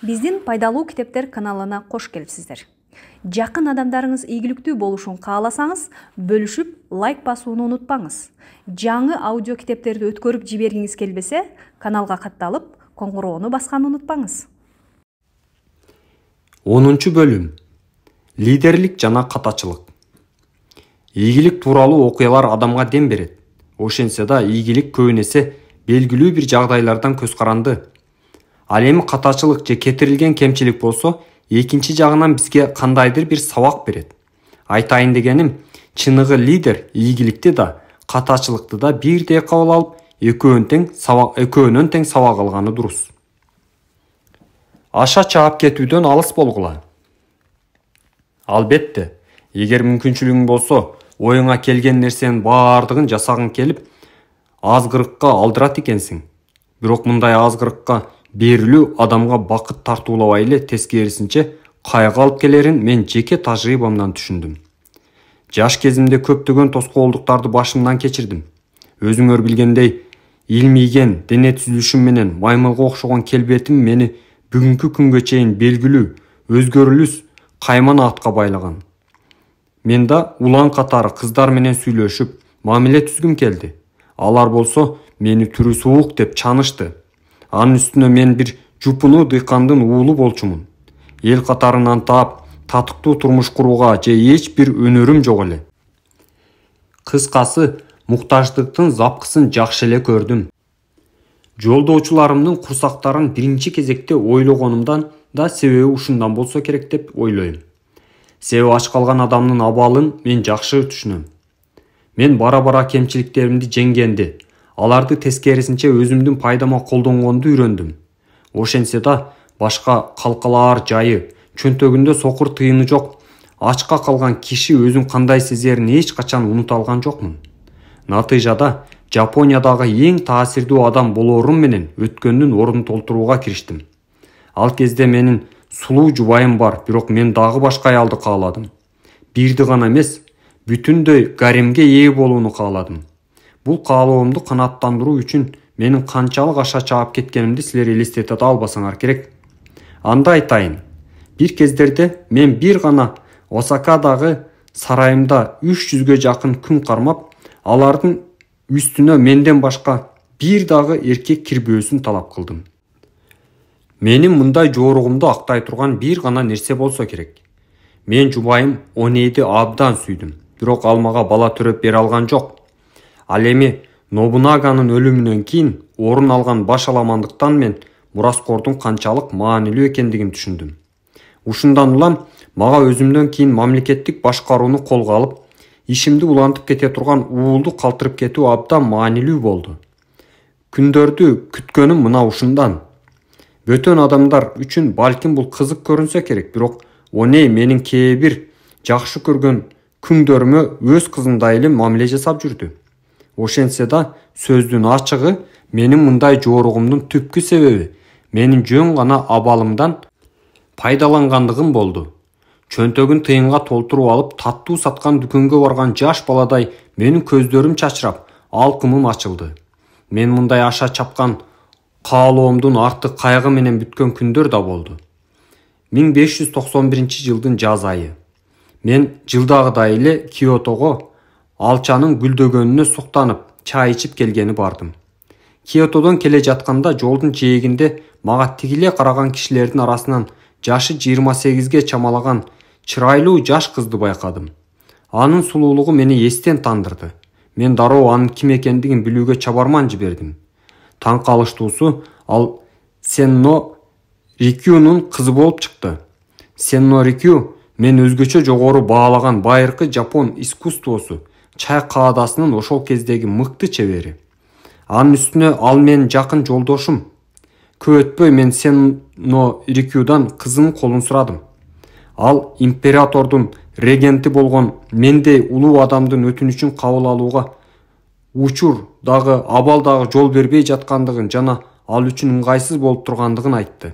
Биздин пайдалуу китептер каналына кош келипсиздер. Жакын адамдарыңыз ийгиликтүү болушун кааласаңыз, бөлүшүп, лайк басууну унутпаңыз. Жаңы аудио китептерди өткөрүп жибергиңиз келбесе, каналга катталып, коңгуроону басканды унутпаңыз. 10-бөлүм. Лидерлик жана катачылык. Ийгилик тууралуу окуялар адамга дем берет. Ошентсе да ийгилик көбүнесе белгилүү бир жагдайлардан көз каранды. Ал эми катачылык же кетирилген кемчилик болсо, экинчи жагынан бизге кандайдыр бир сабак берет. Айтайын дегеним, чыныгы лидер ийгиликти да, катачылыкты да бирдей кабыл алып, экөөнөн тең сабак алганы дурус. Аша чаап кетүүдөн алыс болгула. Албетте, эгер мүмкүнчүлүгүң болсо, оюңа келген нерсенин баардыгын жасагың келип, азгырыкка алдырат экенсиң. Бирок мындай азгырыкка берилүү адамга бакыт тартуулабай эле, тескерисинче кайгы алып келерин мен жеке тажрыйбамдан түшүндүм. Жаш кезимде көптөгөн тоскоолдуктарды башымдан кечирдим. Өзүңөр билгендей, илмийген дене түзүлүшүм менен маймылга окшогон келбетим мени бүгүнкү күнгө чейин белгилүү өзгөрүлүс каймана атка байлаган. Мен да улан катары кыздар менен сүйлөшүп, мамиле түзгүм келди. Алар болсо мени түрү суук деп чанышты. Анын үстүнө мен бир жупуну дыйкандын уулу болчумун. Эл катарынан таап, татыктуу турмуш курууга же эч бир өнөрүм жок эле. Кыскасы, муктаждыктын запкысын жакшы эле көрдүм. Жолдоочуларымдын курсактарын биринчи кезекте ойлогонумдан да себеби ушундан болсо керек деп ойлойм. Себеби ач калган адамдын абалын мен жакшы түшүнөм. Мен бара-бара кемчиликтеримди жеңгенди, аларды тескерисинче өзүмдүн пайдама колдонгонду үйрөндүм. Ошентсе да башка калкалаар жайы, чөнтөгүндө сокур тыйыны жок, ачка калган киши өзүн кандай сезерин эч качан унута алган жокмун. Натыйжада Жапониядагы эң таасирдүү адам болоорум менен өткөндүн ордун толтурууга кириштим. Ал кезде менин сулуу жубайым бар, бирок мен дагы башка аялды кааладым. Бирди гана эмес, бүтүндөй гаремге ээ болууну кааладым. Бул каалоомду канааттандыруу үчүн менин канчалык аша чаап кеткенимди силер элестете албасаңар керек. Анда айтайын. Бир кездерде мен бир гана Осакадагы сарайымда 300-гө жакын күн кармап, алардын үстүнө менден башка бир дагы эркек кирбөөсүн талап кылдым. Менин мындай жоругумду актай турган бир гана нерсе болсо керек. Мен жубайым Онейди абдан сүйдүм, бирок ал мага бала төрөп бере алган жок. Ал эми Нобунаганын өлүмүнөн кийин орун алган баш аламандыктан мен мураскордун канчалык маанилүү экендигин түшүндүм. Ушундан улам мага өзүмдөн кийин мамлекеттик башкарууну колго алып, ишимди улантып кете турган уулду калтырып кетүү абдан маанилүү болду. Күндөрдү күткөнүм мына ушундан. Бөтөн адамдар үчүн балким бул кызык көрүнсө керек, бирок Оней менин кээ бир жакшы көргөн күңдөрүмө өз кызындай эле мамиле жасап жүрдү. Ошентсе да сөздүн ачыгы, менин мындай жоругумдун түпкү себеби менин жөн гана абалымдан пайдалангандыгым болду. Чөнтөгүн тыйынга толтуруп алып, таттуу саткан дүкөнгө барган жаш баладай менин көздөрүм чачырап, алкымым ачылды. Мен мындай аша чапкан каалоомдун артык кайгы менен бүткөн күндөр да болду. 1591-жылдын жаз айы. Мен жылдагыдай эле Киотого алчанын гүлдөгөнүнө суктанып, чай ичип келгени бардым. Киотодон келе жатканда жолдун жээгинде мага тигиле караган кишилердин арасынан жашы 28-ге чамалаган чырайлуу жаш кызды байкадым. Анын сулуулугу мени эстен тандырды. Мен дароо анын ким экендигин билүүгө чабарман жибердим. Таң калыштуусу, ал Сенно Рикюнун кызы болуп чыкты. Сенно Рикю мен өзгөчө жогору баалаган байыркы жапон искусствосу чай каадасынын ошол кездеги мыкты чебери. Анын үстүнө ал менин жакын жолдошум. Көп өтпөй мен Сенно Рикюдан кызынын колун сурадым. Ал императордун регенти болгон мендей улуу адамдын өтүнүчүн кабыл алууга учур дагы абал дагы жол бербей жаткандыгын жана ал үчүн ыңгайсыз болуп тургандыгын айтты.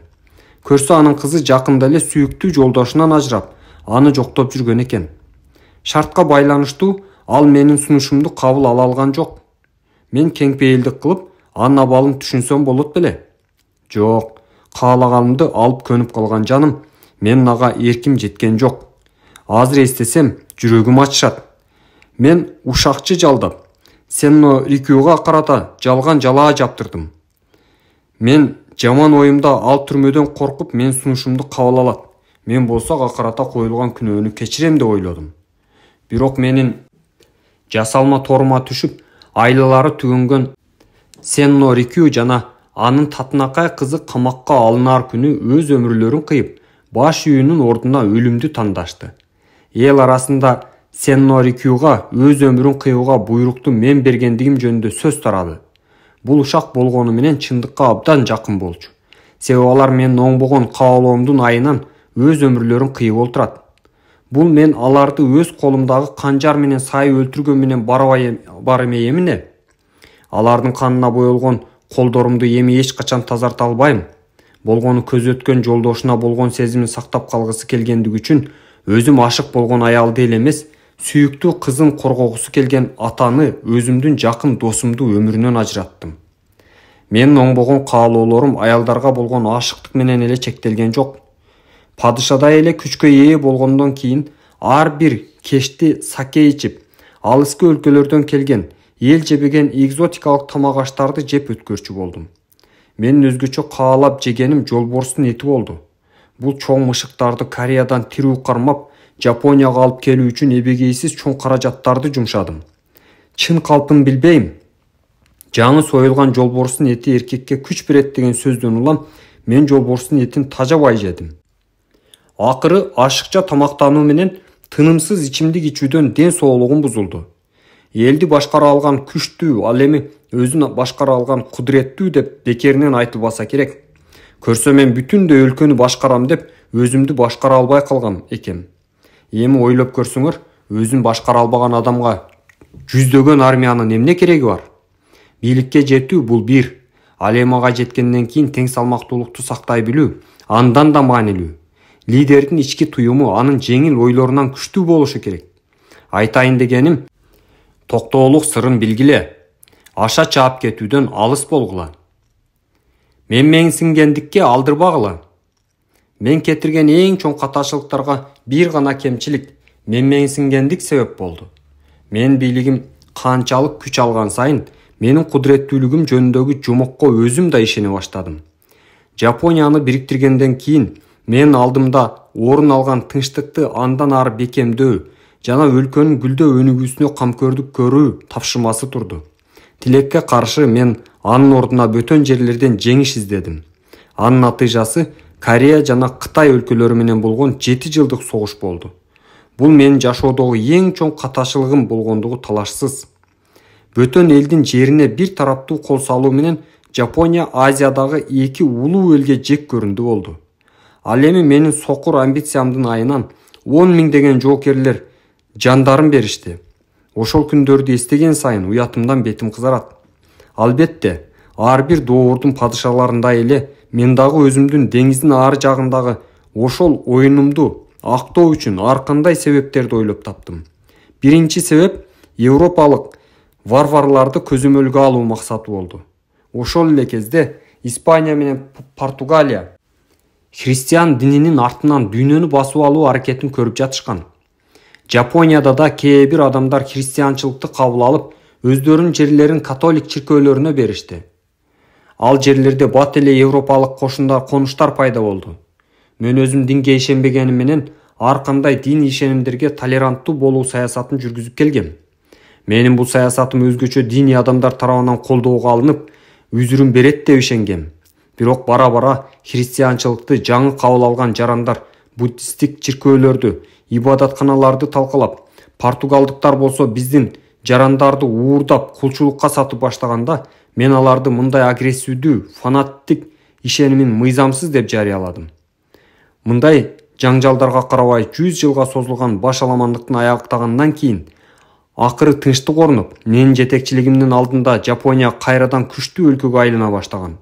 Көрсө анын кызы жакында эле сүйүктүү жолдошунан ажырап, аны жоктоп жүргөн экен. Шартка байланыштуу ал менин сунушумду кабыл ала алган жок. Мен кеңпейилдик кылып, анын абалын түшүнсөм болот беле? Жок, каалаганымды алып көнүп калган жаным, менин ага эрким жеткен жок. Азыр эстесем, жүрөгүм ачышат. Мен ушакчы жалдап, Сенно Рикюга карата жалган жалаа жаптырдым. Мен жаман оюмда ал түрмөдөн коркуп мен сунушумду кабыл алат. Мен болсо ага карата коюлган күнөөнү кечирем деп ойлодум. Бирок менин жасалма торума түшүп, айлалары түгөнгөн Сенно Рикю жана анын татынакай кызы камакка алынар күнү өз өмүрлөрүн кыйып, баш үйүнүн ордуна өлүмдү тандашты. Эл арасында Сенно Рикюга өз өмүрүн кыюуга буйрукту мен бергендигим жөнүндө сөз тарады. Бул ушак болгону менен чындыкка абдан жакын болчу. Себеби алар менин оңбогон каалоомдун айынан өз өмүрлөрүн кыйып отурат. Бул мен аларды өз колумдагы канжар менен сай өлтүргөн менен бар эмне? Алардын канына боелгон колдорумду эми эч качан тазарта албайм. Болгону көз өткөн жолдошуна болгон сезимин сактап калгысы келгендиги үчүн өзүм ашык болгон аялды эле эмес, сүйүктүү кызын коргогусу келген атаны, өзүмдүн жакын досумду өмүрүнөн ажыраттым. Менин оңбогон каалоолорум аялдарга болгон ашыктык менен эле чектелген жок. Падышадай эле күчкө ээ болгондон кийин ар бир кечти саке ичип, алыскы өлкөлөрдөн келген, эл жебеген экзотикалык тамак аштарды жеп өткөрчү болдум. Менин өзгөчө каалап жегеним жолборстун эти болду. Бул чоң мышыктарды Кореядан тирүү кармап, Жапонияга алып келүү үчүн эбегейсиз чоң каражаттарды жумшадым. Чын калпын билбейм. Жаңы союлган жолборстун эти эркекке күч берет деген сөздөн улам, мен жолборстун этин тажабай жедим. Акыры ашыкча тамактануу менен тынымсыз ичимдик ичүүдөн ден соолугум бузулду. Элди башкара алган күчтүү, ал эми өзүн башкара алган кудуреттүү деп бекеринен айтылбаса керек. Көрсө мен бүтүндөй өлкөнү башкарам деп өзүмдү башкара албай калгам экем. Эми ойлоп көрсөңөр, өзүн башкара албаган адамга жүздөгөн армиянын эмне кереги бар? Бийликке жетүү бул бир. Ал эми ага жеткенден кийин тең салмактуулукту сактай билүү андан да маанилүү. Лидердин ички туюму анын жеңил ойлорунан күчтүү болушу керек. Айтайын дегеним, токтоолук сырын билгиле. Аша чаап кетүүдөн алыс болгула. Менменсингендикке алдырбагыла. Мен кетирген эң чоң катачылыктарга бир гана кемчилик, менменсингендик себеп болду. Менин бийлигим канчалык күч алган сайын, менин кудуреттүүлүгүм жөнүндөгү жомокко өзүм да ишене баштадым. Жапонияны бириктиргенден кийин менин алдымда орун алган тынчтыкты андан ары бекемдөө жана өлкөнүн гүлдөө өнүгүүсүнө камкөрдүк көрүү тапшырмасы турду. Тилекке каршы мен анын ордуна бөтөн жерлерден жеңиш издедим. Анын натыйжасы Корея жана Кытай өлкөлөрү менен болгон 7 жылдык согуш болду. Бул менин жашоодогу эң чоң катачылыгым болгондугу талашсыз. Бөтөн элдин жерине бир тараптуу кол салуу менен Жапония Азиядагы эки улуу элге жек көрүндү болду. Ал эми менин сокур амбициямдын айынан 10 миңдеген жоокерлер жандарын беришти. Ошол күндөрдү эстеген сайын уятымдан бетим кызарат. Албетте, ар бир доордун падышаларындай эле мен дагы өзүмдүн деңиздин ар жагындагы ошол оюнумду актоо үчүн ар кандай себептерди ойлоп таптым. Биринчи себеп европалык варварларды көзөмөлгө алуу максаты болду. Ошол эле кезде Испания менен Португалия христиан дининин артынан дүйнөнү басып алуу аракетин көрүп жатышкан. Жапонияда да кээ бир адамдар христианчылыкты кабыл алып, өздөрүнүн жерлерин католик чиркөөлөрүнө беришти. Ал жерлерде бат эле европалык конуштар пайда болду. Мен өзүм динге ишенбегеним менен ар кандай дин ишенимдерге толеранттуу болуу саясатын жүргүзүп келгем. Менин бул саясатым өзгөчө диний адамдар тарабынан колдоого алынып, үзүрүн берет деп ишенгем. Бирок бара-бара христианчылыкты жаңы кабыл алган жарандар буддисттик чиркөөлөрдү, ибадатканаларды талкалап, португалдыктар болсо биздин жарандарды уурдап кулчулукка сатып баштаганда, мен аларды мындай агрессивдүү, фанаттик ишенимин мыйзамсыз деп жарыяладым. Мындай жаңжалдарга карабай 100 жылга созулган баш аламандыктын аяктагандан кийин акыры тынчтык орнуп, менин жетекчилигимдин алдында Жапония кайрадан күчтүү өлкөгө айлана баштаган.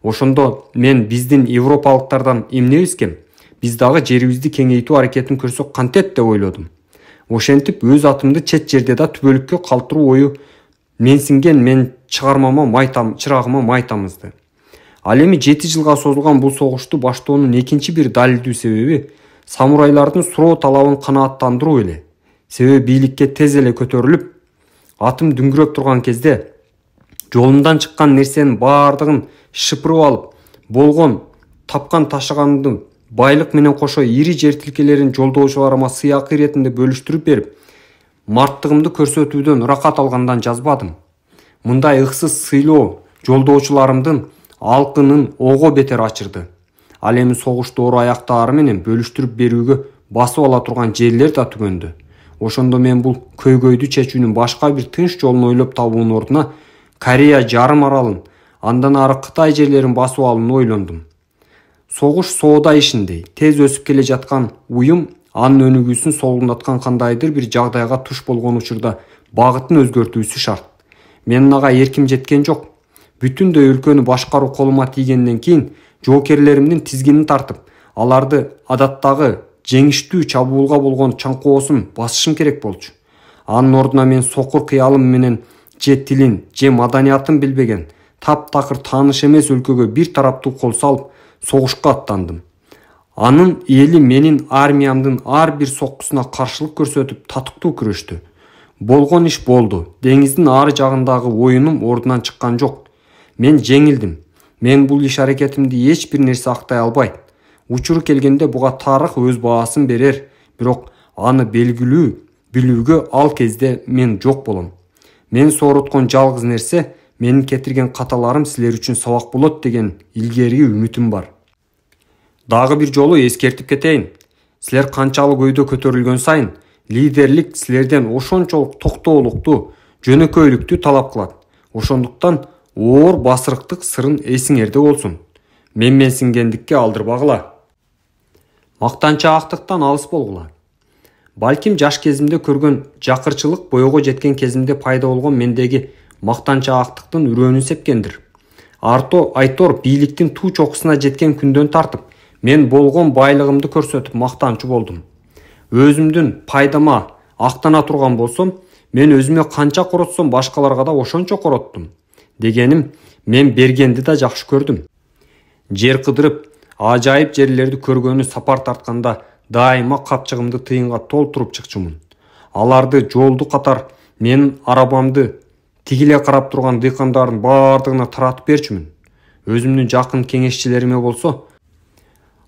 Ошондо мен биздин европалыктардан эмнебиз кем? Биз дагы жерибизди кеңейтүү аракетин көрсөк кантет деп ойлодум. Ошентип өз атымды чет жерде да түбөлүккө калтыруу ою менсинген мен чыгармама чырагыма май тамызды. Ал эми 7 жылга созулган бул согушту баштоонун экинчи бир далилдүү себеби самурайлардын суроо талабын канааттандыруу эле. Себеби бийликке тез эле көтөрүлүп, атым дүңгүрөп турган кезде жолумдан чыккан нерсенин баардыгын шыпырып алып, болгон тапкан ташыганды байлык менен кошо ири жер тилкелерин жолдоочуларыма сыйакы иретинде бөлүштүрүп берип, марттыгымды көрсөтүүдөн ырахат алгандан жазбадым. Мындай ыксыз сыйлоо жолдоочуларымдын алкынын ого бетер ачырды. Ал эми согуш доор аяктаары менен бөлүштүрүп берүүгө басып ала турган жерлер да түгөндү. Ошондо мен бул көйгөйдү чечүүнүн башка бир тынч жолун ойлоп табуунун ордуна Корея жарым аралын, андан ары Кытай жерлерин басып алууну ойлондум. Согуш соода ишиндей тез өсүп келе жаткан уюм анын өнүгүүсүн солгундаткан кандайдыр бир жагдайга туш болгон учурда багытын өзгөртүүсү шарт. Менин ага эрким жеткен жок. Бүтүндөй өлкөнү башкаруу колума тийгенден кийин жоокерлеримдин тизгинин тартып, аларды адаттагы жеңиштүү чабуулга болгон чаңкоосун басышым керек болчу. Анын ордуна мен сокур кыялым менен же тилин, же маданиятын билбеген, таптакыр тааныш эмес өлкөгө бир тараптуу кол салып, согушка аттандым. Анын эли менин армиямдын ар бир соккусуна каршылык көрсөтүп татыктуу күрөштү. Болгон иш болду. Деңиздин ары жагындагы оюнум ордунан чыккан жок. Мен жеңилдим. Мен бул иш аракетимди эч бир нерсе актай албайт. Учуру келгенде буга тарых өз баасын берер, бирок аны билүүгө ал кезде мен жок болом. Мен сооруткон жалгыз нерсе менин кетирген каталарым силер үчүн сабак болот деген илгерки үмүтүм бар. Дагы бир жолу эскертип кетейин. Силер канчалык өйдө көтөрүлгөн сайын лидерлик силерден ошончолук токтоолукту, жөнөкөйлүктү талап кылат. Ошондуктан оор басырыктык сырын эсиңерде болсун. Менсингендикке алдырбагыла. Мактанчаактыктан алыс болгула. Балким жаш кезимде көргөн жакырчылык бойого жеткен кезимде пайда болгон мендеги мактанчаактыктын үрөөнүн сепкендир. Айтор бийликтин туу чокусуна жеткен күндөн тартып, мен болгон байлыгымды көрсөтүп мактанчу болдум. Өзүмдүн пайдама актана турган болсом, мен өзүмө канча коротсом башкаларга да ошончо короттум. Дегеним, мен бергенди да жакшы көрдүм. Жер кыдырып, ажайып жерлерди көргөнү сапар тартканда дайыма капчыгымды тыйынга толтуруп чыкчумун. Аларды жолду катар менин арабамды тигиле карап турган дыйкандардын баардыгына таратып берчүмүн. Өзүмдүн жакын кеңешчилериме болсо,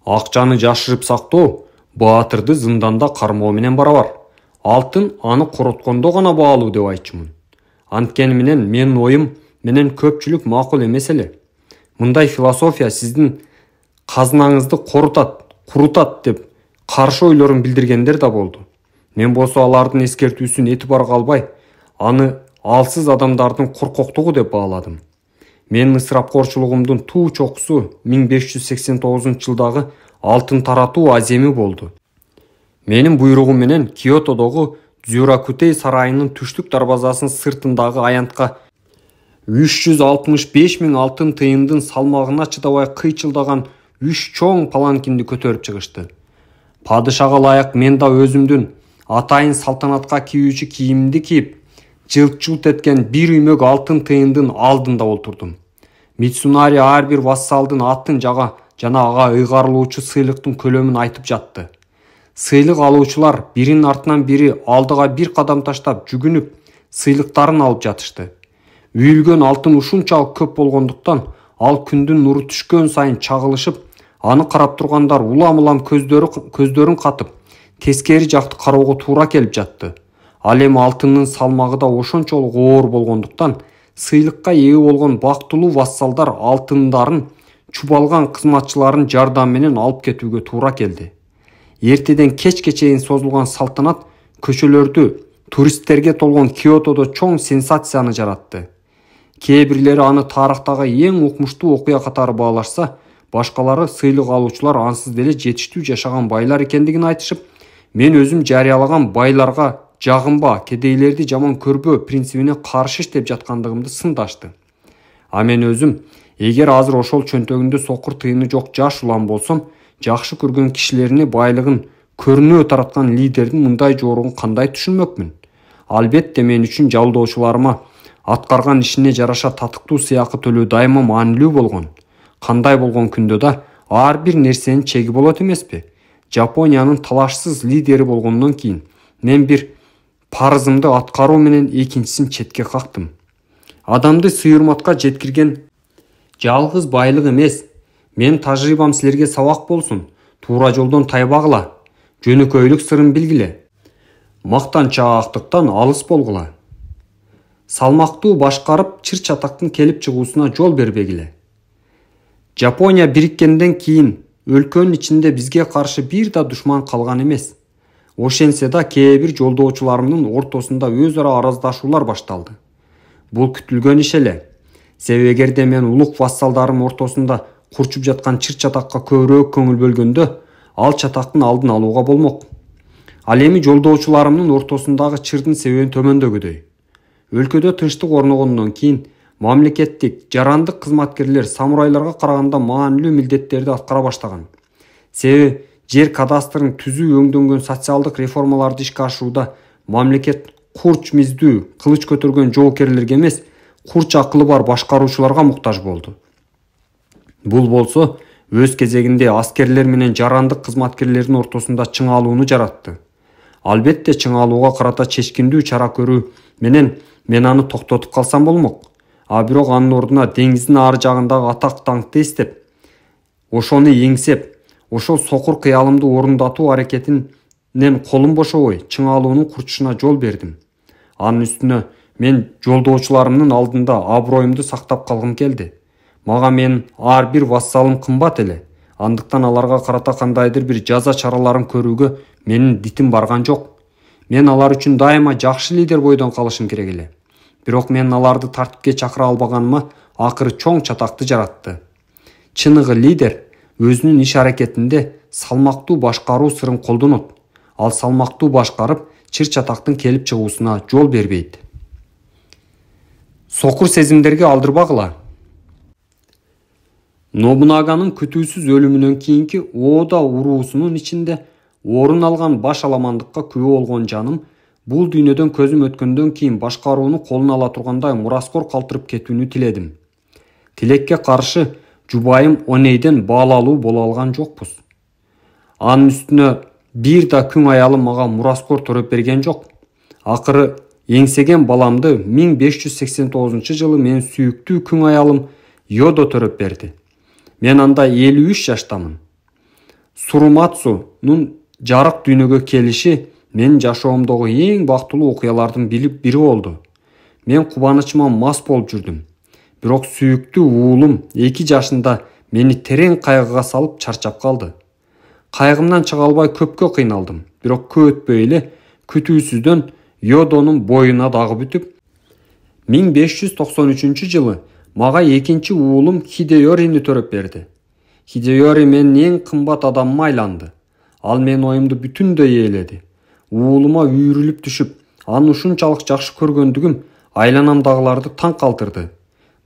акчаны жашырып сактоо баатырды зынданда кармоо менен барабар. Алтын аны короткондо гана баалуу деп айтчумун. Анткени менин оюм менен көпчүлүк макул эмес эле. Мындай философия сиздин казынаңызды курутат деп каршы ойлорун билдиргендер да болду. Мен болсо алардын эскертүүсүн этибарга албай, аны алсыз адамдардын коркоктугу деп бааладым. Менин ысырапкорчулугумдун туу чокусу 1589-жылдагы алтын таратуу аземи болду. Менин буйругум менен Киотодогу Дзюракутей сарайынын түштүк дарбазасынын сыртындагы аянтка 365.000 алтын тыйындын салмагына чыдабай кыйчылдаган 3 чоң паланкинди көтөрүп чыгышты. Падышага ылайык мен да өзүмдүн атайын салтанатка кийүүчү кийимимди кийип, жылт-жылт эткен бир үймөк алтын тыйындын алдында олтурдум. Митсунари ар бир вассалдын атын жана ага ыйгарылуучу сыйлыктын көлөмүн айтып жатты. Сыйлык алуучулар биринин артынан бири алдыга бир кадам таштап жүгүнүп, сыйлыктарын алып жатышты. Үйүлгөн алтын ушунчалык көп болгондуктан ал күндүн нуру түшкөн сайын чагылышып, аны карап тургандар улам-улам көздөрүн катып, тескери жакты кароого туура келип жатты. Ал эми алтындын салмагы да ошончолук оор болгондуктан сыйлыкка ээ болгон бактылуу вассалдар алтындарын чубалган кызматчыларын жардам менен алып кетүүгө туура келди. Эртеден кечке чейин созулган салтанат көчөлөрдү туристтерге толгон Киотодо чоң сенсацияны жаратты. Кээ бирлери аны тарыхтагы эң укмуштуу окуя катары баалашса, башкалары сыйлык алуучулар ансыз деле жетиштүү жашаган байлар экендигин айтышып, мен өзүм жарыялаган байларга жагынба, кедейлерди жаман көрбө принцибине каршы иштеп жаткандыгымды сындашты. А мен өзүм, эгер азыр ошол чөнтөгүндө сокур тыйыны жок жаш улам болсом, жакшы көргөн кишилерине байлыгын көрүнөө тараткан лидердин мындай жоругун кандай түшүнмөкмүн? Албетте мен үчүн жалдоочуларыма аткарган ишине жараша татыктуу сыйакы төлөө дайыма маанилүү болгон. Кандай болгон күндө да ар бир нерсенин чеги болот эмеспи? Жапониянын талашсыз лидери болгондон кийин мен бир парызымды аткаруу менен экинчисин четке кактым. Адамды сыйырматка жеткирген жалгыз байлык эмес. Мен тажрыйбам силерге сабак болсун. Туура жолдон тайбагыла. Жөнөкөйлүк сырын билгиле. Мактанчаактыктан алыс болгула. Салмактуу башкарып чыр-чатактын келип чыгуусуна жол бербегиле. Жапония бириккенден кийин өлкөнүн ичинде бизге каршы бир да душман калган эмес. Ошентсе да кээ бир жолдоочуларымдын ортосунда өз ара араздашуулар башталды. Бул күтүлгөн иш эле. Себеби эгерде мен улук вассалдарым ортосунда курчуп жаткан чыр-чатакка көбүрөөк көңүл бөлгөндө, ал чатактын алдын алууга болмок. Ал эми жолдоочуларымдын ортосундагы чырдын себебин төмөндөгүдөй. Өлкөдө тынчтык орногондон кийин мамлекеттик, жарандык кызматкерлер самурайларга караганда маанилүү милдеттерди аткара баштаган. Себеби жер кадастрын түзүү өңдөнгөн социалдык реформаларды ишке ашууда мамлекет курч миздүү, кылыч көтөргөн жоокерлерге эмес, курч акылы бар башкаруучуларга муктаж болду. Бул болсо өз кезегинде аскерлер менен жарандык кызматкерлердин ортосунда чыңалууну жаратты. Албетте чыңалууга карата чечкиндүү чара көрүү менен мен аны токтотуп калсам болмок. А бирок анын ордуна деңиздин ар жагындагы атак даңкты эстеп, ошону эңсеп, ошол сокур кыялымды орундатуу аракетинен колум бошобой чыңалуунун курчушуна жол бердим. Анын үстүнө мен жолдоочуларымдын алдында аброюмду сактап калгым келди. Мага мен ар бир вассалым кымбат эле. Андыктан аларга карата кандайдыр бир жаза чараларын көрүүгө менин дитим барган жок. Мен алар үчүн дайыма жакшы лидер бойдон калышым керек эле. Бирок мен аларды тартипке чакыра албаганыма акыры чоң чатакты жаратты. Чыныгы лидер өзүнүн иш аракетинде салмактуу башкаруу сырын колдонот. Ал салмактуу башкарып, чыр-чатактын келип чыгуусуна жол бербейт. Сокур сезимдерге алдырбагыла. Нобунаганын күтүүсүз өлүмүнөн кийинки Ода уруусунун ичинде орун алган баш аламандыкка күбө болгон жаным бул дүйнөдөн көзүм өткөндөн кийин башкарууну колуна ала тургандай мураскор калтырып кетүүнү тиледим. Тилекке каршы жубайым Онейден баалалуу боло алган жокпуз. Анын үстүнө бир да күң аялым мага мураскор төрөп берген жок. Акыры эңсеген баламды 1589 жылы менин сүйүктүү күң аялым Йодо төрөп берди. Мен анда 53 жаштамын. Суруматсунун жарык дүйнөгө келиши мен жашоомдогу эң бактылуу окуялардын бири болду. Мен кубанычыма мас болуп жүрдүм. Бирок сүйүктүү уулум 2 жашында мени терең кайгыга салып чарчап калды. Кайгымдан чыга албай көпкө кыйналдым. Бирок көп өтпөй эле күтүүсүздөн Йодонун боюна дагы бүтүп, 1593 жылы мага экинчи уулум Хидеорини төрөп берди. Хидеори менин эң кымбат адамыма айланды. Ал менин оюмду бүтүндөй ээледи. Уулума үйрүлүп түшүп, аны ушунчалык жакшы көргөндүгүм айланамдагыларды таң калтырды.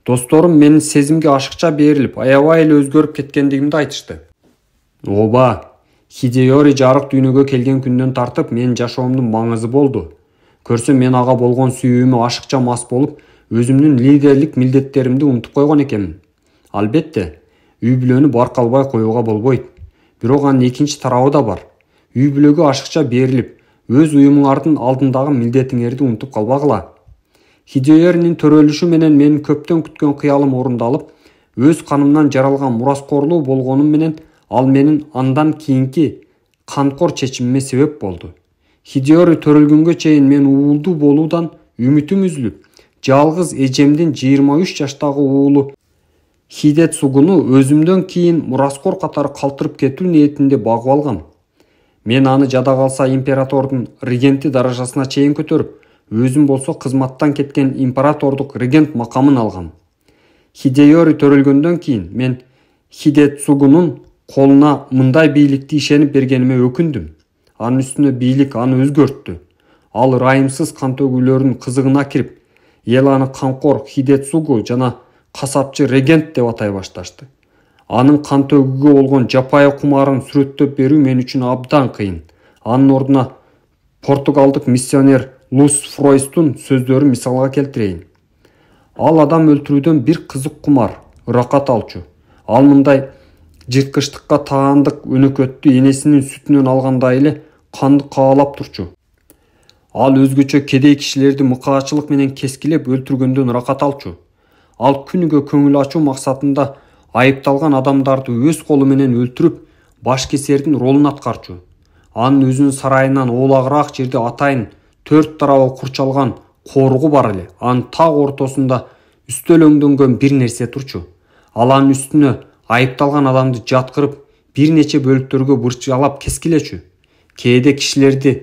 Досторум менин сезимге ашыкча берилип, аябай эле өзгөрүп кеткендигимди айтышты. Оба, Хидеори жарык дүйнөгө келген күндөн тартып менин жашоомдун маңызы болду. Көрсөм мен ага болгон сүйүүмө ашыкча мас болуп, өзүмдүн лидерлик милдеттеримди унутуп койгон экенмин. Албетте, үй бүлөнү баркалбай коюуга болбойт. Бирок анын экинчи тарабы да бар. Үй бүлөгө ашыкча берилип, өз уюмуңардын алдындагы милдетиңерди унутуп калбагыла. Хидеоринин төрөлүшү менен менин көптөн күткөн кыялым орундалып, өз канымдан жаралган мураскорлуу болгонум менен ал менин андан кийинки канкор чечимиме себеп болду. Хидеори төрөлгөнгө чейин мен уулдуу болуудан үмүтүм үзүлүп, жалгыз эжемдин 23 жаштагы уулу Хидетсугуну өзүмдөн кийин мураскор катары калтырып кетүү ниетинде багып алгам. Мен аны жада калса императордун регенти даражасына чейин көтөрүп, өзүм болсо кызматтан кеткен императордук регент макамын алгам. Хидеори төрөлгөндөн кийин мен Хидетсугунун колуна мындай бийликти ишенип бергениме өкүндүм. Анын үстүнө бийлик аны өзгөрттү. Ал ырайымсыз кан төгүүлөрдүн кызыгына кирип, эл аны камкор Хидетсугу жана касапчы регент деп атай башташты. Анын кан төгүүгө болгон жапайы кумарын сүрөттөп берүү мен үчүн абдан кыйын. Анын ордуна португалдык миссионер Лус Фройстун сөздөрүн мисалга келтирейин. Ал адам өлтүрүүдөн бир кызык кумар, ыракат алчу. Ал мындай жырткычтыкка таандык өнөкөттү энесинин сүтүнөн алгандай эле канды каалап турчу. Ал өзгөчө кедей кишилерди мыкаачылык менен кескилеп өлтүргөндөн ырахат алчу. Ал күнүгө көңүл ачуу максатында айыпталган адамдарды өз колу менен өлтүрүп, баш кесердин ролун аткарчу. Анын өзүнүн сарайынан ooлагыраак жерде атайын 4 тарабы курчалган коргу бар эле. Анын так ортосунда үстөл өңдөнгөн бир нерсе турчу. Ал анын үстүнө айыпталган адамды жаткырып, бир нече бөлүктөргө бырчалап кескилечү. Кээде кишилерди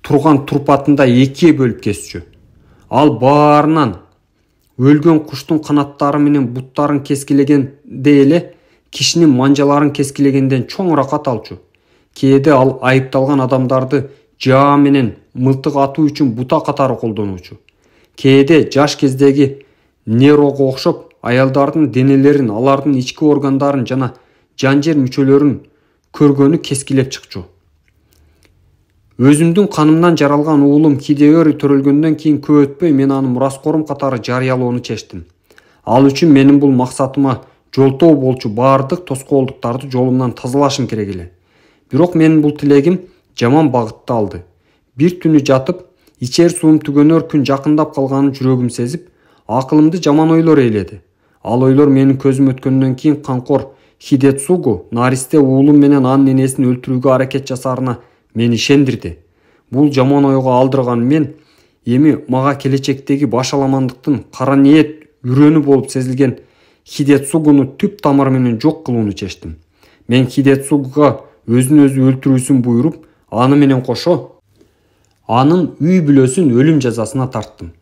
турган турпатында 2 бөлүп кесчү. Ал баарынан өлгөн куштун канаттары менен буттарын кескилегенде эле кишинин манжаларын кескилегенден чоң ырахат алчу. Кээде ал айыпталган адамдарды жаа менен мылтык атуу үчүн бута катары колдонуучу. Кээде жаш кездеги Нерого окшоп аялдардын денелерин, алардын ички органдарын жана жан жер мүчөлөрүн көргөнү кескилеп чыкчу. Өзүмдүн канымдан жаралган уулум Хидеори төрөлгөндөн кийин көп өтпөй мен аны мураскорум катары жарыялоону чечтим. Ал үчүн менин бул максатыма жолтоо болчу баардык тоскоолдуктарды жолумдан тазалашым керек эле. Бирок менин бул тилегим жаман багытты алды. Бир түнү жатып, ичер суум түгөнөр күн жакындап калганын жүрөгүм сезип, акылымды жаман ойлор ээледи. Ал ойлор менин көзүм өткөндөн кийин канкор Хидетсугу Наристе уулум менен анын энесин өлтүрүүгө аракет жасарына мени ишендирди. Бул жаман ойго алдырган мен эми мага келечектеги башаламандыктын кара ниет үрөнү болуп сезилген Хидетсугуну түп тамыры менен жок кылууну чечтим. Мен Хидетсугуга өзүн өзү өлтүрүүсүн буйруп, аны менен кошо анын үй бүлөсүн өлүм жазасына тарттым.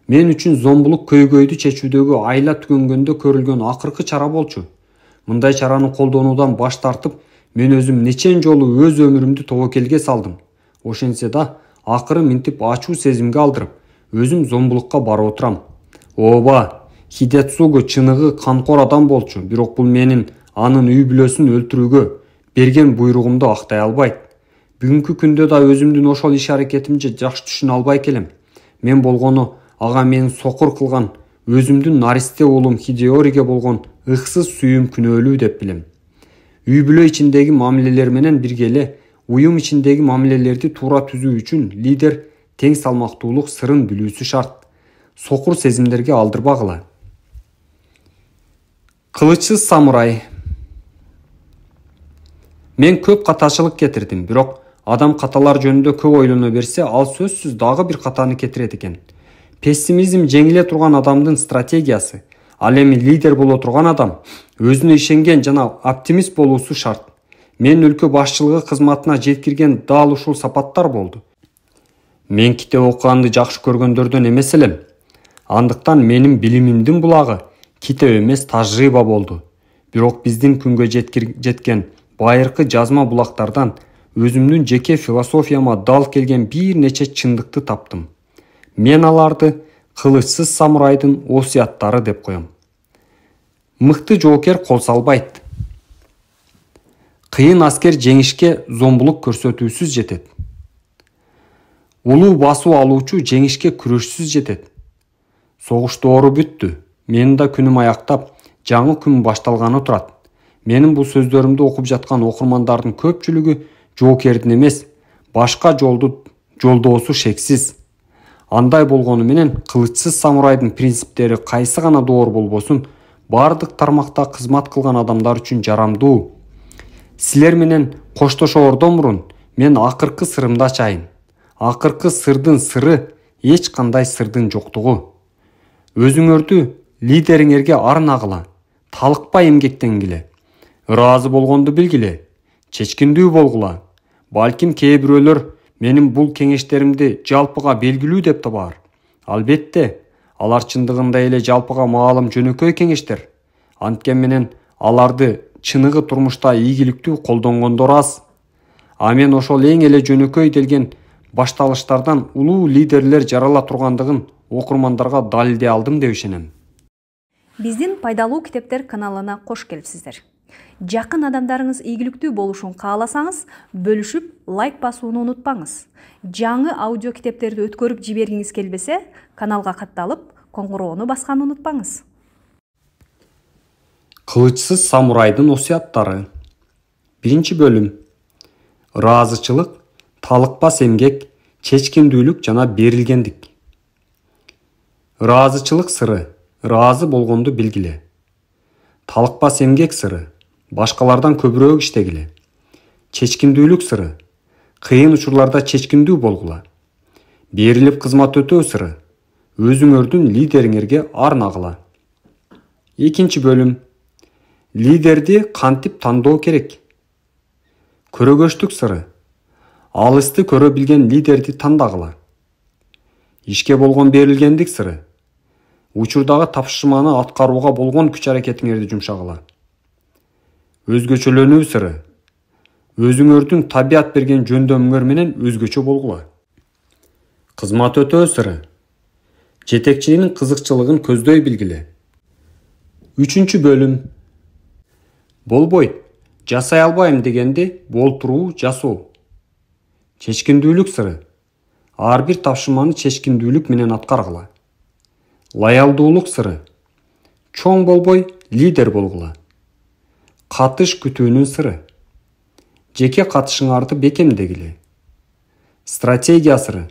Мен үчүн зомбулук көйгөйдү чечүүдөгү айла түгөнгөндө көрүлгөн акыркы чара болчу. Мындай чараны колдонуудан баш тартып, мен өзүм нечен жолу өз өмүрүмдү тобокелге салдым. Ошентсе да, акыры минтип ачуу сезимге алдырып, өзүм зомбулукка барып отурам. Ооба, Хидетсугу чыныгы канкор адам болчу, бирок бул менин анын үй бүлөсүн өлтүрүүгө берген буйругумду актай албайт. Бүгүнкү күндө да өзүмдүн ошол иш аракетимди жакшы түшүнө албай келем. Мен болгону ага мени сокур кылган өзүмдүн Наристе уулум Хидеориге болгон ыксыз сүйүүм күнөөлүү деп билем. Үй бүлө ичиндеги мамилелер менен бирге эле уюм ичиндеги мамилелерди туура түзүү үчүн лидер тең салмактуулук сырын билүүсү шарт. Сокур сезимдерге алдырбагыла. Кылычсыз самурай. Мен көп катачылык кетирдим, бирок адам каталар жөнүндө көп ойлоно берсе, ал сөзсүз дагы бир катаны кетирет экен. Пессимизм жеңиле турган адамдын стратегиясы. Ал эми лидер боло турган адам өзүнө ишенген жана оптимист болуусу шарт. Мен өлкө башчылыгы кызматына жеткирген дал ушул сапаттар болду. Мен китеп окуганды жакшы көргөндөрдөн эмес элем. Андыктан менин билимимдин булагы китеп эмес тажрыйба болду. Бирок биздин күнгө жеткен байыркы жазма булактардан өзүмдүн жеке философияма дал келген бир нече чындыкты таптым. Мен аларды кылычсыз самурайдын осуяттары деп коем. Мыкты жоокер кол салбайт. Кыйын аскер жеңишке зомбулук көрсөтүүсүз жетет. Улуу басуу алуучу жеңишке күрөшсүз жетет. Согуш доору бүттү. Менин да күнүм аяктап, жаңы күн башталганы турат. Менин бул сөздөрүмдү окуп жаткан окурмандардын көпчүлүгү жоокердин эмес, башка жолдоосу шексиз. Андай болгону менен кылычсыз самурайдын принциптери кайсы гана доор болбосун, бардык тармакта кызмат кылган адамдар үчүн жарамдуу. Силер менен коштошоордон мурун мен акыркы сырымды ачайын. Акыркы сырдын сыры эч кандай сырдын жоктугу. Өзүңөрдү лидериңерге арнагыла, талыкпай эмгектенгиле. Ыраазы болгонду билгиле, чечкиндүү болгула. Балким кээ бирөөлөр менин бул кеңештеримди жалпыга белгилүү деп табаар. Албетте, алар чындыгында эле жалпыга маалым жөнөкөй кеңештер. Анткени менен аларды чыныгы турмушта ийгиликтүү колдонгондор аз. А мен ошол эң эле жөнөкөй делген башталыштардан улуу лидерлер жарала тургандыгын окурмандарга далилдей алдым деп ишенем. Биздин пайдалуу китептер каналына кош келипсиздер. Жакын адамдарыңыз ийгиликтүү болушун кааласаңыз, бөлүшүп, лайк басууну унутпаңыз. Жаңы аудио китептерди өткөрүп жибергиңиз келбесе, каналга катталып, коңгуроону басканды унутпаңыз. Кылычсыз самурайдын осуяттары. 1 бөлүм. Ыраазычылык, талыкпас эмгек, чечкиндүүлүк жана берилгендик. Ыраазычылык сыры, ыраазы болгонду билгиле. Талыкпас эмгек сыры, башкалардан көбүрөөк иштегиле. Чечкиндүүлүк сыры, кыйын учурларда чечкиндүү болгула. Берилип кызмат өтөө сыры, өзүңөрдүн лидериңерге арнагыла. 2 бөлүм. Лидерди кантип тандоо керек? Көрөгөчтүк сыры, алысты көрө билген лидерди тандагыла. Ишке болгон берилгендик сыры, учурдагы тапшырманы аткарууга болгон күч-аракетиңерди жумшагыла. Өзгөчөлөнүү сыры, өзүңөрдүн табият берген жөндөмүңөр менен өзгөчө болгула. Кызмат өтөө сыры, жетекчинин кызыкчылыгын көздөй билгиле. 3 бөлүм. Болбойт, жасай албайм дегенди болтуруу жасоо. Чечкиндүүлүк сыры, ар бир тапшырманы чечкиндүүлүк менен аткаргыла. Лоялдуулук сыры, чоң болбой лидер болгула. Катыш күтүүнүн сыры, жеке катышыңарды бекемдегиле. Стратегия сыры,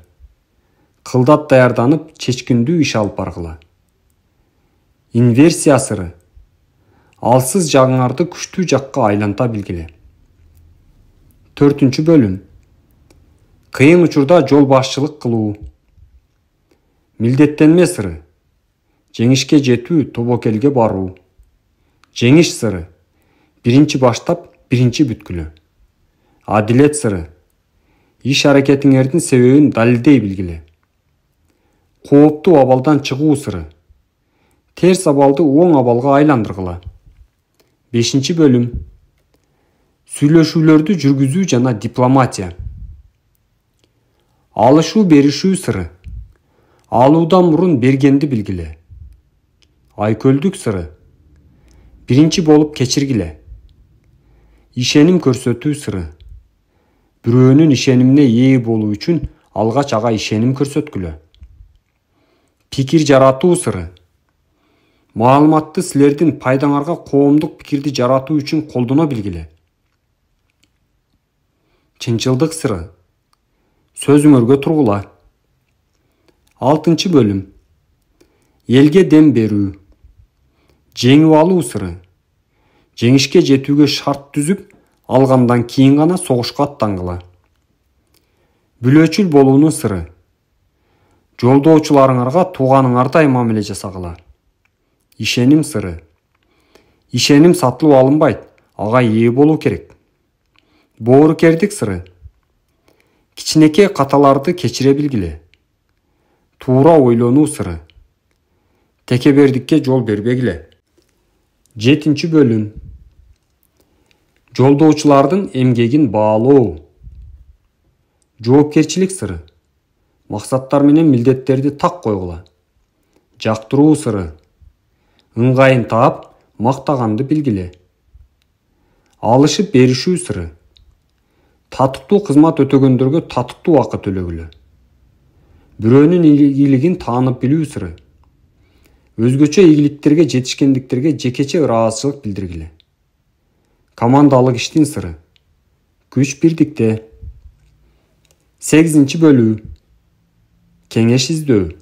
кылдат даярданып чечкиндүү иш алып баргыла. Инверсия сыры, алсыз жагыңарды күчтүү жакка айланта билгиле. 4 бөлүм. Кыйын учурда жол башчылык кылуу. Милдеттенме сыры, жеңишке жетүү, тобокелге баруу. Жеңиш сыры, биринчи баштап, биринчи бүткүлө. Адилет сыры, иш аракетиңердин себебин далилдей билгиле. Кооптуу абалдан чыгуу сыры, терс абалды оң абалга айландыргыла. 5 бөлүм. Сүйлөшүүлөрдү жүргүзүү жана дипломатия. Алышуу беришүү сыры, алуудан мурун бергенди билгиле. Айкөлдүк сыры, биринчи болуп кечиргиле. Ишеним көрсөтүү сыры, бирөөнүн ишенимине ээ болуу үчүн алгач ага ишеним көрсөткүлө. Пикир жаратуу сыры, маалыматты силердин пайдаңарга коомдук пикирди жаратуу үчүн колдоно билгиле. Чынчылдык сыры, сөзүңөргө тургула. 6 бөлүм. Элге дем берүү. Жеңип алуу сыры, жеңишке жетүүгө шарт түзүп, алгандан кийин гана согушка аттангыла. Бүлөчүл болуунун сыры, жолдоочуларыңарга тууганыңардай мамиле жасагыла. Ишеним сыры, ишеним сатылып алынбайт, ага ээ болуу керек. Боорукердик сыры, кичинекей каталарды кечире билгиле. Туура ойлонуу сыры, текебердикке жол бербегиле. 7 бөлүм. Жолдоочулардын эмгегин баалоо. Жоопкерчилик сыры, максаттар менен милдеттерди так койгула. Жактыруу сыры, ыңгайын таап, мактаганды билгиле. Алышып беришүү сыры, татыктуу кызмат өтөгөндөргө татыктуу акы төлөгүлө. Бирөөнүн ийгилигин таанып билүү сыры, өзгөчө ийгиликтерге жетишкендиктерге жекече ыраазычылык билдиргиле. Командалык иштин сыры, күч бирдикте. 8 бөлүү. Кеңеш издөө.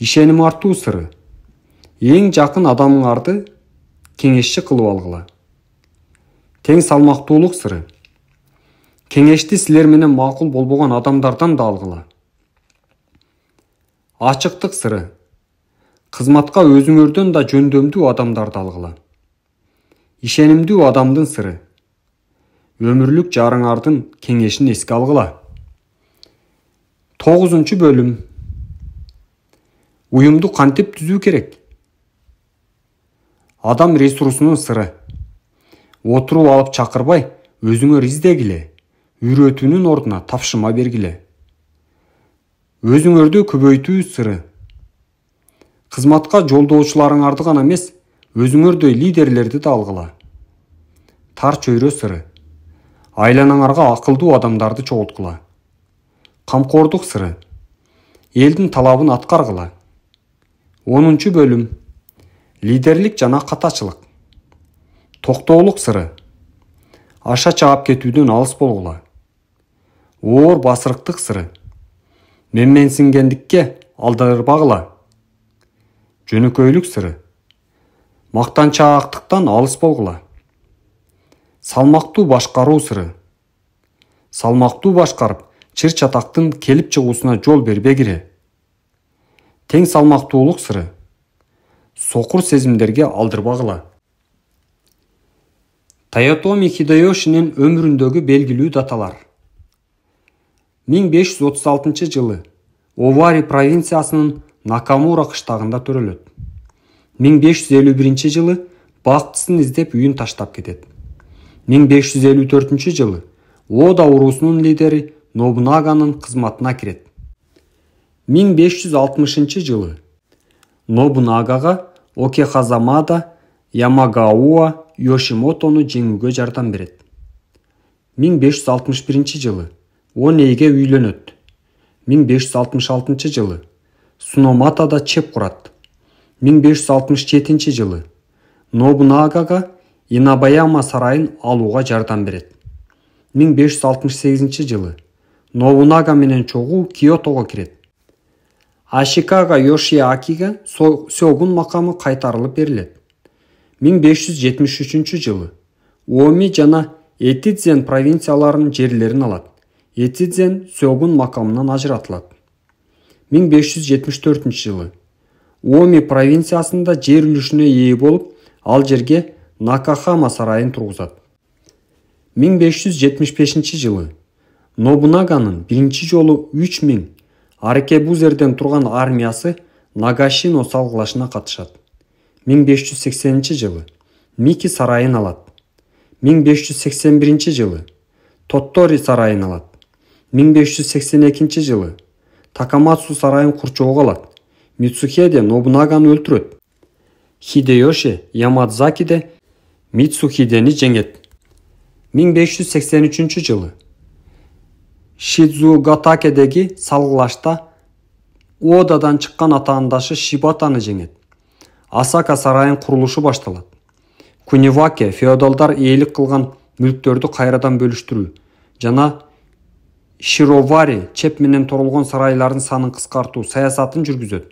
Ишеним артуу сыры, эң жакын адамыңарды кеңешчи кылып алгыла. Тең салмактуулук сыры, кеңешти силер менен макул болбогон адамдардан да алгыла. Ачыктык сыры, кызматка өзүңөрдөн да жөндөмдүү адамдарды алгыла. Ишенимдүү адамдын сыры, өмүрлүк жарыңардын кеңешин эске алгыла. 9 бөлүм. Уюмду кантип түзүү керек? Адам ресурсунун сыры, отуруп алып чакырбай, өзүңөр издегиле, үйрөтүүнүн ордуна тапшырма бергиле. Өзүңөрдү көбөйтүү сыры, кызматка жолдоочуларыңарды гана эмес, өзүңөрдөй лидерлерди да алгыла. Тар чөйрө сыры, айланаңарга акылдуу адамдарды чогулткула. Камкордук сыры, элдин талабын аткаргыла. 10 бөлүм. лидерлик жана катачылык, токтоолук сыры, аша чаап кетүүдөн алыс болгула, оор басырыктык сыры, менменсингендикке алдырбагыла, жөнөкөйлүк сыры, мактанчаактыктан алыс болгула, салмактуу башкаруу сыры, салмактуу башкарып чыр чатактын келип чыгуусуна жол бербегире, тең салмактуулук сыры, сокур сезимдерге алдырбагыла. Тоётоми Хидеёшинин өмүрүндөгү белгилүү даталар. 1536 жылы Овари провинциясынын Накамура кыштагында төрөлөт. 1551 жылы бактысын издеп үйүн таштап кетет. 1554 жылы Ода уруусунун лидери Нобунаганын кызматына кирет. 1560 жылы Нобунагага Окехазамада Ямагауа Йошимотону жеңүүгө жардам берет. 1561 жылы Онейге үйлөнөт. 1566 жылы Суноматада чеп курат. 1567 жылы Нобунагага Инабаяма сарайын алууга жардам берет. 1568 жылы Нобунага менен чогуу Киотого кирет. Ашикага Йошиакиге сёгун макамы кайтарылып берилет. 1573 жылы Оми жана Этидзен провинцияларынын жерлерин алат. Этидзен сёгун макамынан ажыратылат. 1574 жылы Оми провинциясында жер үлүшүнө ээ болуп, ал жерге Накахама сарайын тургузат. 1575 жылы Нобунаганын биринчи жолу 3000 Арекебузерден турган армиясы Нагашино салгылашына катышат. 1580 жылы Мики сарайын алат. 1581 жылы Тоттори сарайын алат. 1582 жылы Такамацу сарайын курчоого алат. Мицухеде Нобунаганы өлтүрөт. Хидеёши Ямадзакиде Мицухидени жеңет. 1583 жылы Шидзугатакедеги салгылашта Одадан чыккан атаандашы Шибатаны жеңет. Асака сарайын курулушу башталат. Куниваке феодалдар ээлик кылган мүлктөрдү кайрадан бөлүштүрүү жана Шировари чеп менен торолгон сарайлардын санын кыскартуу саясатын жүргүзөт.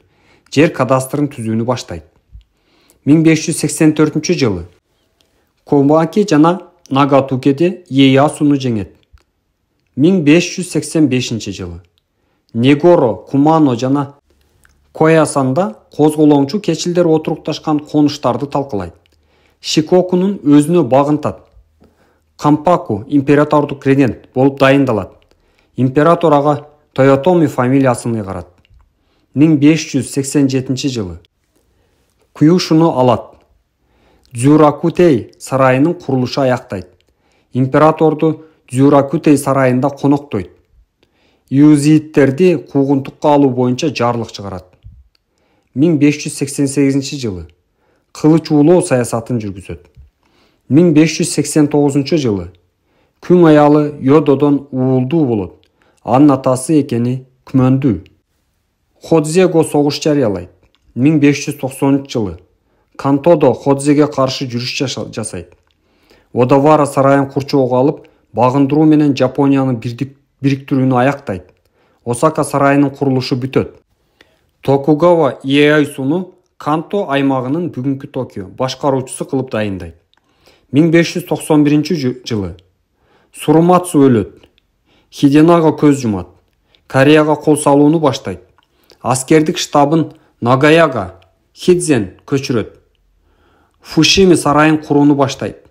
Жер кадастрын түзүүнү баштайт. 1584 жылы Комаки жана Нагатукеде Иеясуну жеңет. 1585 жылы Негоро, Кумано жана Коясанда козголоңчу кечилдер отурукташкан конуштарды талкылайт. Шикокунун өзүнө багынтат. Кампаку императордук регент болуп дайындалат. Император ага Тоётоми фамилиясын ыйгарат. 1587 жылы Кюшуну алат. Дзюракутей сарайынын курулушу аяктайт. Императорду Дзюракутей сарайында коноктойт. Юзиттерди куугунтукка алуу боюнча жарлык чыгарат. 1588 жылы кылыч уулоо саясатын жүргүзөт. 1589 жылы күң аялы Йододон уулдуу болот. Анын атасы экени күмөндүү. Ходзего согуш жарыялайт. 1593 жылы Кантодо Ходзеге каршы жүрүш жасайт. Одавара сарайын курчоого алып, багындыруу менен Жапонияны бириктирүүнү аяктайт. Осака сарайынын курулушу бүтөт. Токугава Иеясуну Канто аймагынын бүгүнкү Токио башкаруучусу кылып дайындайт. 1591 жылы Сурумацу өлөт. Хиденага көз жумат. Кореяга кол салууну баштайт. Аскердик штабын Нагаяга, Хидзен көчүрөт. Фушими сарайын курууну баштайт.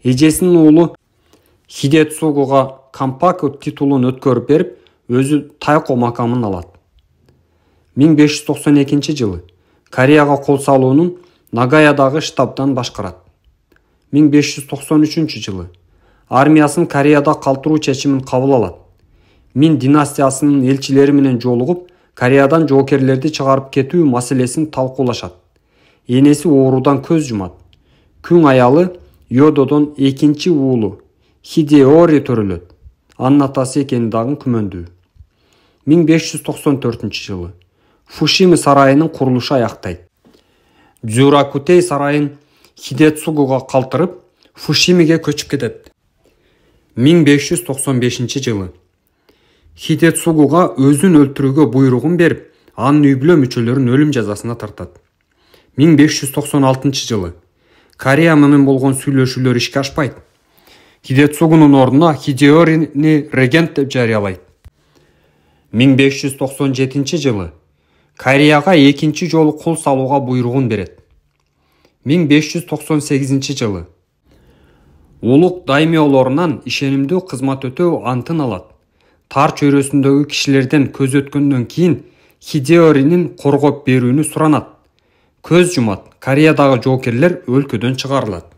Эжесинин уулу Хидетсугуга Кампаку титулун өткөрүп берип, өзү Тайко макамын алат. 1592 жылы Кореяга кол салуунун Нагаядагы штабдан башкарат. 1593 жылы армиясын Кореяда калтыруу чечимин кабыл алат. Мин династиясынын элчилери менен жолугуп, Кореядан жоокерлерди чыгарып кетүү маселесин талкуулашат. Энеси оорудан көз жумат. Күң аялы Йододон экинчи уулу Хидеори төрөлөт. Анын атасы экени дагы күмөндүү. 1594 жылы Фушими сарайынын курулушу аяктайт. Дзюракутей сарайын Хидетсугуга калтырып, Фушимиге көчүп кетет. 1595 жылы Хидетсугуга өзүн өлтүрүүгө буйругун берип, анын үй бүлө мүчөлөрүн өлүм жазасына тартат. 1596 жылы Корея менен болгон сүйлөшүүлөр ишке ашпайт. Хидетсугунун ордуна Хидеорини регент деп жарыялайт. 1597 жылы Кореяга экинчи жолу кул салууга буйругун берет. 1598 жылы улук даймиолорунан ишенимдүү кызмат өтөө антын алат. Тар чөйрөсүндөгү кишилерден көз өткөндөн кийин Хидеоринин коргоп берүүнү суранат. Көз жумат. Кореядагы жоокерлер өлкөдөн чыгарылат.